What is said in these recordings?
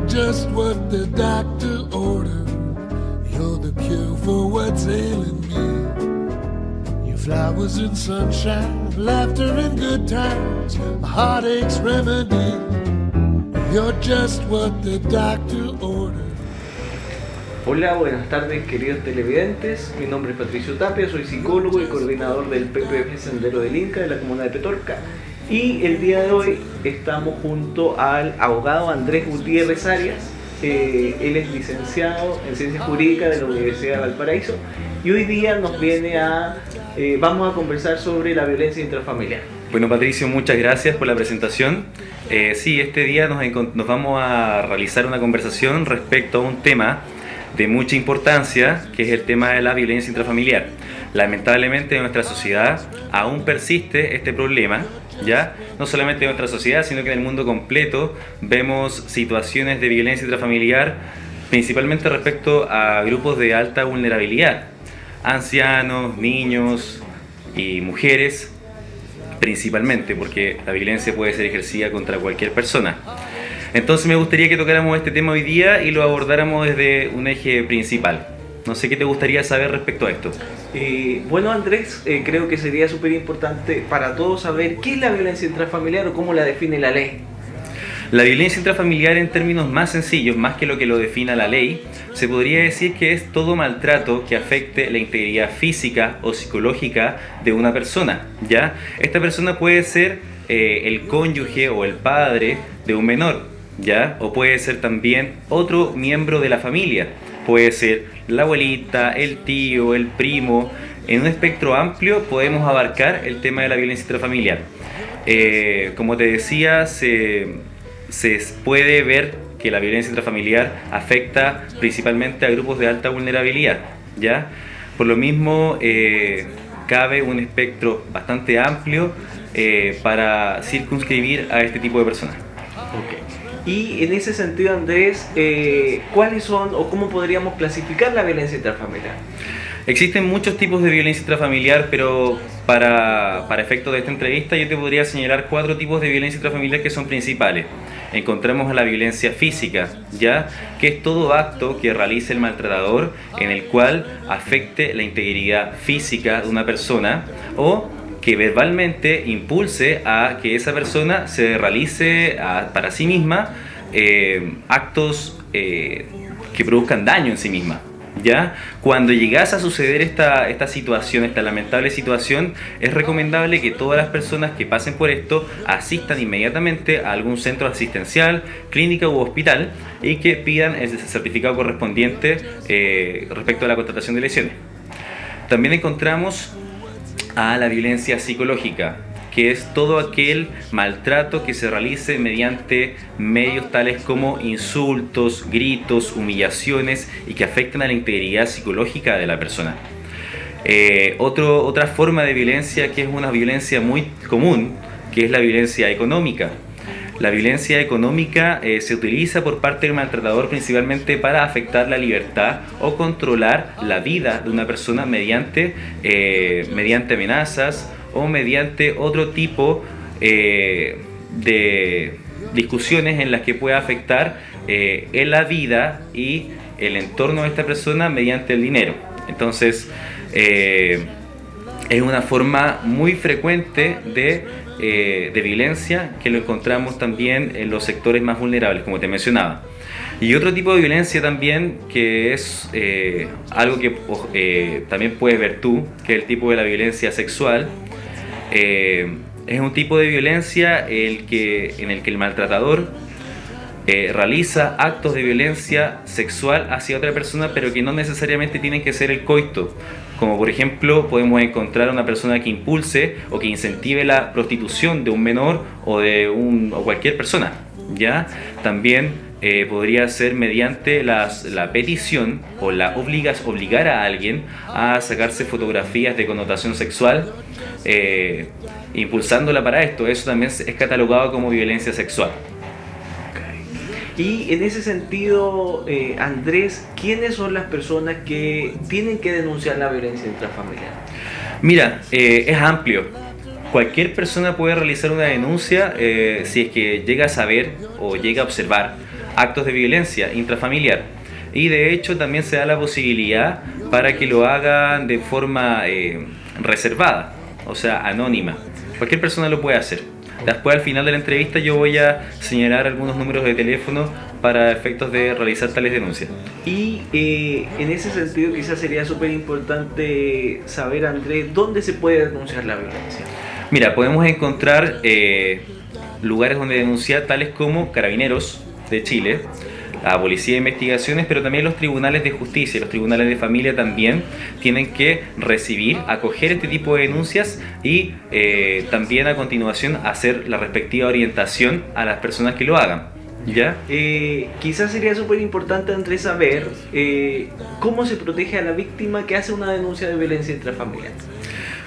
just what the doctor ordered. You're the cure for what's ailing me. Your flowers and sunshine, laughter and good times, a heartache's remedy. You're just what the doctor ordered. Hola, buenas tardes queridos televidentes, mi nombre es Patricio Tapia, soy psicólogo y coordinador del PPF Sendero del Inca de la comuna de Petorca, y el día de hoy estamos junto al abogado Andrés Gutiérrez Arias. Él es licenciado en Ciencias Jurídicas de la Universidad de Valparaíso y hoy día nos viene vamos a conversar sobre la violencia intrafamiliar. Bueno, Patricio, muchas gracias por la presentación. Sí, este día nos vamos a realizar una conversación respecto a un tema de mucha importancia, que es el tema de la violencia intrafamiliar. Lamentablemente en nuestra sociedad aún persiste este problema, ¿ya? No solamente en nuestra sociedad, sino que en el mundo completo vemos situaciones de violencia intrafamiliar, principalmente respecto a grupos de alta vulnerabilidad, ancianos, niños y mujeres, principalmente, porque la violencia puede ser ejercida contra cualquier persona. Entonces me gustaría que tocáramos este tema hoy día y lo abordáramos desde un eje principal. No sé qué te gustaría saber respecto a esto. Bueno, Andrés, creo que sería súper importante para todos saber qué es la violencia intrafamiliar o cómo la define la ley. La violencia intrafamiliar, en términos más sencillos, más que lo defina la ley, se podría decir que es todo maltrato que afecte la integridad física o psicológica de una persona, ¿ya? Esta persona puede ser el cónyuge o el padre de un menor, ¿ya? O puede ser también otro miembro de la familia, puede ser la abuelita, el tío, el primo. En un espectro amplio podemos abarcar el tema de la violencia intrafamiliar. Como te decía, se puede ver que la violencia intrafamiliar afecta principalmente a grupos de alta vulnerabilidad, ¿ya? Por lo mismo, cabe un espectro bastante amplio para circunscribir a este tipo de personas. Okay. Y en ese sentido, Andrés, ¿cuáles son o cómo podríamos clasificar la violencia intrafamiliar? Existen muchos tipos de violencia intrafamiliar, pero para efectos de esta entrevista yo te podría señalar 4 tipos de violencia intrafamiliar que son principales. Encontramos a la violencia física, ¿ya? Que es todo acto que realice el maltratador en el cual afecte la integridad física de una persona o que verbalmente impulse a que esa persona se realice para sí misma actos que produzcan daño en sí misma, ¿ya? Cuando llegase a suceder esta situación, esta lamentable situación, es recomendable que todas las personas que pasen por esto asistan inmediatamente a algún centro asistencial, clínica u hospital y que pidan el certificado correspondiente respecto a la contratación de lesiones. También encontramos a la violencia psicológica, que es todo aquel maltrato que se realice mediante medios tales como insultos, gritos, humillaciones y que afecten a la integridad psicológica de la persona. Otra forma de violencia que es una violencia muy común, que es la violencia económica. La violencia económica se utiliza por parte del maltratador principalmente para afectar la libertad o controlar la vida de una persona mediante amenazas o mediante otro tipo de discusiones en las que pueda afectar en la vida y el entorno de esta persona mediante el dinero. Entonces, es una forma muy frecuente de violencia que lo encontramos también en los sectores más vulnerables, como te mencionaba. Y otro tipo de violencia también, que es algo que también puedes ver tú, que es el tipo de la violencia sexual. Es un tipo de violencia en el que el maltratador realiza actos de violencia sexual hacia otra persona, pero que no necesariamente tienen que ser el coito. Como por ejemplo, podemos encontrar una persona que impulse o que incentive la prostitución de un menor o cualquier persona, ¿ya? También podría ser mediante la petición o obligar a alguien a sacarse fotografías de connotación sexual, impulsándola para esto. Eso también es catalogado como violencia sexual. Y en ese sentido, Andrés, ¿quiénes son las personas que tienen que denunciar la violencia intrafamiliar? Mira, es amplio. Cualquier persona puede realizar una denuncia si es que llega a saber o llega a observar actos de violencia intrafamiliar. Y de hecho también se da la posibilidad para que lo hagan de forma reservada, o sea, anónima. Cualquier persona lo puede hacer. Después, al final de la entrevista, yo voy a señalar algunos números de teléfono para efectos de realizar tales denuncias. Y en ese sentido quizás sería súper importante saber, Andrés, ¿dónde se puede denunciar la violencia? Mira, podemos encontrar lugares donde denunciar, tales como Carabineros de Chile, la Policía de Investigaciones, pero también los tribunales de justicia, los tribunales de familia también tienen que recibir, acoger este tipo de denuncias y también a continuación hacer la respectiva orientación a las personas que lo hagan. ¿Ya? Quizás sería súper importante, Andrés, saber cómo se protege a la víctima que hace una denuncia de violencia intrafamiliar.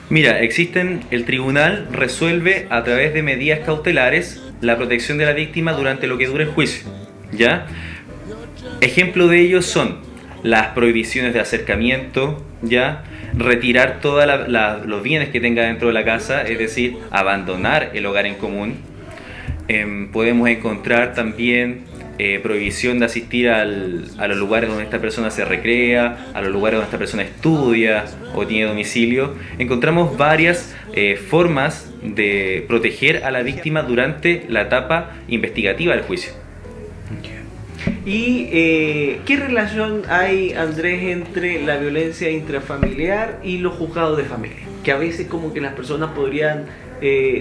Mira, el tribunal resuelve a través de medidas cautelares la protección de la víctima durante lo que dure el juicio. ¿Ya? Ejemplo de ellos son las prohibiciones de acercamiento, ¿ya? Retirar todos los bienes que tenga dentro de la casa, es decir, abandonar el hogar en común. Podemos encontrar también prohibición de asistir a los lugares donde esta persona se recrea, a los lugares donde esta persona estudia o tiene domicilio. Encontramos varias formas de proteger a la víctima durante la etapa investigativa del juicio. ¿Y qué relación hay, Andrés, entre la violencia intrafamiliar y los juzgados de familia? Que a veces como que las personas podrían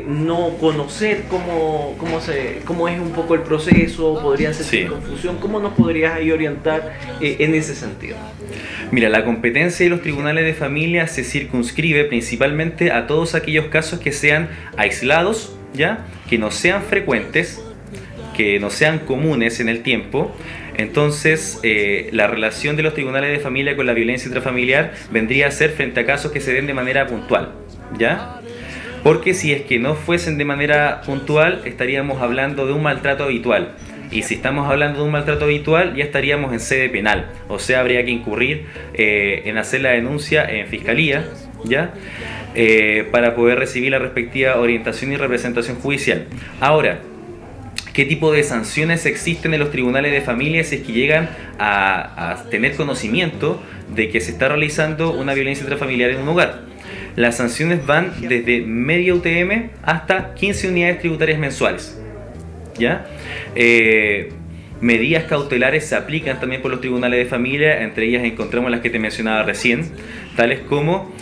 no conocer cómo es un poco el proceso, podrían sentir confusión. ¿Cómo nos podrías ahí orientar en ese sentido? Mira, la competencia de los tribunales de familia se circunscribe principalmente a todos aquellos casos que sean aislados, ¿ya? Que no sean frecuentes, que no sean comunes en el tiempo. Entonces, la relación de los tribunales de familia con la violencia intrafamiliar vendría a ser frente a casos que se den de manera puntual, ¿ya? Porque si es que no fuesen de manera puntual, estaríamos hablando de un maltrato habitual. Y si estamos hablando de un maltrato habitual, ya estaríamos en sede penal. O sea, habría que incurrir en hacer la denuncia en fiscalía, ¿ya? Para poder recibir la respectiva orientación y representación judicial. Ahora, ¿qué tipo de sanciones existen en los tribunales de familia si es que llegan a tener conocimiento de que se está realizando una violencia intrafamiliar en un hogar? Las sanciones van desde media UTM hasta 15 unidades tributarias mensuales, ¿ya? Medidas cautelares se aplican también por los tribunales de familia, entre ellas encontramos las que te mencionaba recién, tales como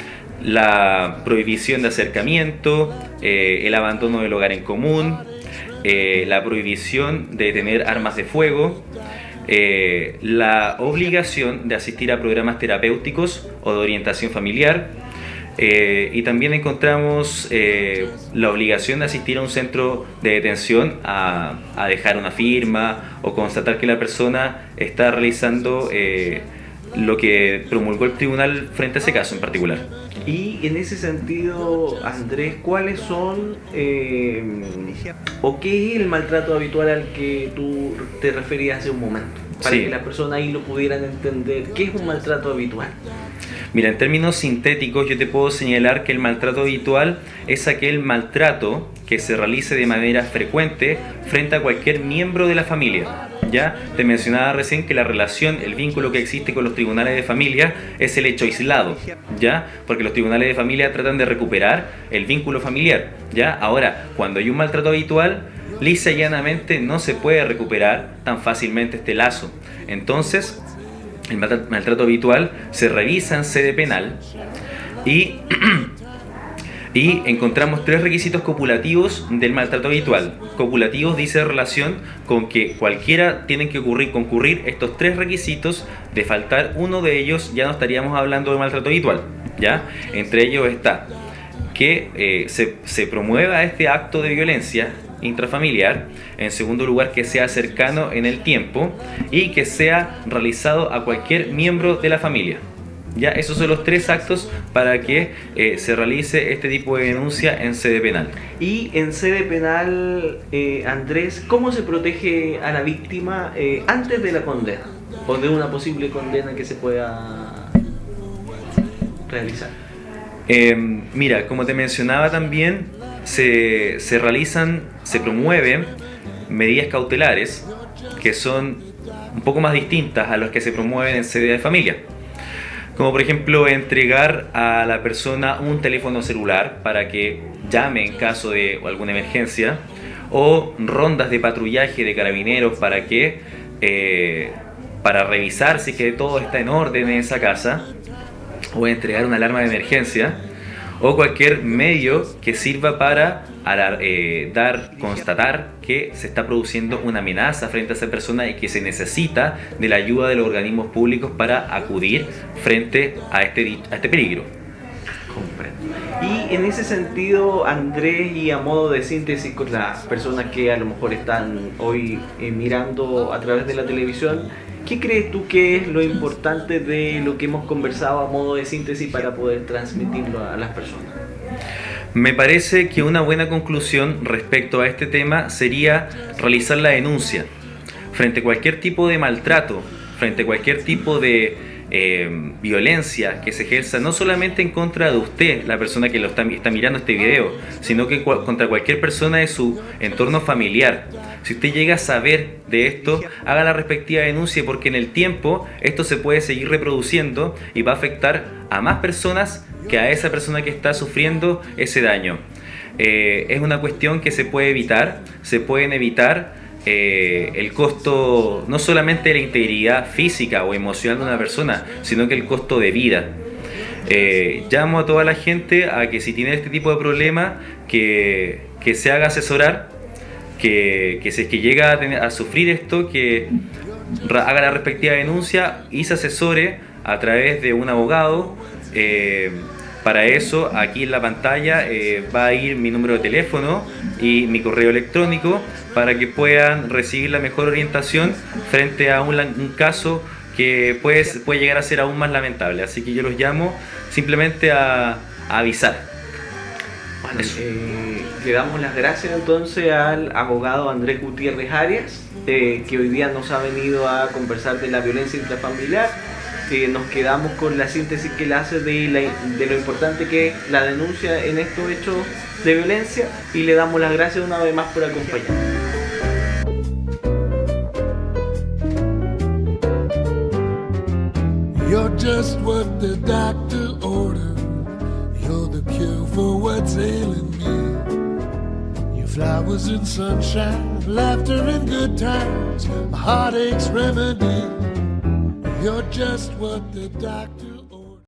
la prohibición de acercamiento, el abandono del hogar en común, la prohibición de tener armas de fuego, la obligación de asistir a programas terapéuticos o de orientación familiar, y también encontramos la obligación de asistir a un centro de detención a dejar una firma o constatar que la persona está realizando lo que promulgó el tribunal frente a ese caso en particular. Y en ese sentido, Andrés, ¿cuáles son o qué es el maltrato habitual al que tú te referías hace un momento? Para que las personas ahí lo pudieran entender. ¿Qué es un maltrato habitual? Mira, en términos sintéticos yo te puedo señalar que el maltrato habitual es aquel maltrato que se realice de manera frecuente frente a cualquier miembro de la familia. Ya te mencionaba recién que la relación, el vínculo que existe con los tribunales de familia es el hecho aislado, ¿ya? Porque los tribunales de familia tratan de recuperar el vínculo familiar, ¿ya? Ahora, cuando hay un maltrato habitual, lisa y llanamente no se puede recuperar tan fácilmente este lazo. Entonces, el maltrato habitual se revisa en sede penal y encontramos 3 requisitos copulativos del maltrato habitual. Copulativos dice relación con que cualquiera tienen que concurrir estos 3 requisitos. De faltar uno de ellos ya no estaríamos hablando de maltrato habitual, ¿ya? Entre ellos está que se promueva este acto de violencia intrafamiliar, en segundo lugar que sea cercano en el tiempo y que sea realizado a cualquier miembro de la familia. Ya, esos son los 3 actos para que se realice este tipo de denuncia en sede penal. Y en sede penal, Andrés, ¿cómo se protege a la víctima antes de la condena o de una posible condena que se pueda realizar? Mira, como te mencionaba también, se promueven medidas cautelares, que son un poco más distintas a las que se promueven en sede de familia. Como por ejemplo entregar a la persona un teléfono celular para que llame en caso de alguna emergencia, o rondas de patrullaje de carabineros para revisar si que todo está en orden en esa casa, o entregar una alarma de emergencia, o cualquier medio que sirva para constatar que se está produciendo una amenaza frente a esa persona y que se necesita de la ayuda de los organismos públicos para acudir frente a este peligro. Comprendo. Y en ese sentido, Andrés, y a modo de síntesis con las personas que a lo mejor están hoy mirando a través de la televisión, ¿qué crees tú que es lo importante de lo que hemos conversado a modo de síntesis para poder transmitirlo a las personas? Me parece que una buena conclusión respecto a este tema sería realizar la denuncia frente a cualquier tipo de maltrato, frente a cualquier tipo de violencia que se ejerza no solamente en contra de usted, la persona que está mirando este video, sino que contra cualquier persona de su entorno familiar. Si usted llega a saber de esto, haga la respectiva denuncia, porque en el tiempo esto se puede seguir reproduciendo y va a afectar a más personas que a esa persona que está sufriendo ese daño. Es una cuestión que se puede evitar, se pueden evitar el costo no solamente de la integridad física o emocional de una persona, sino que el costo de vida. Llamo a toda la gente a que si tiene este tipo de problema, que se haga asesorar, que si es que llega a sufrir esto, que haga la respectiva denuncia y se asesore a través de un abogado. Para eso, aquí en la pantalla va a ir mi número de teléfono y mi correo electrónico para que puedan recibir la mejor orientación frente a un caso que puede llegar a ser aún más lamentable. Así que yo los llamo simplemente a avisar. Bueno, le damos las gracias entonces al abogado Andrés Gutiérrez Arias, que hoy día nos ha venido a conversar de la violencia intrafamiliar. Nos quedamos con la síntesis que él hace de lo importante que es la denuncia en estos hechos de violencia, y le damos las gracias una vez más por acompañarnos. You're just what the doctor ordered. You're the cure for what's ailing me. Your flowers in sunshine, laughter in good times, a heartache's remedy. You're just what the doctor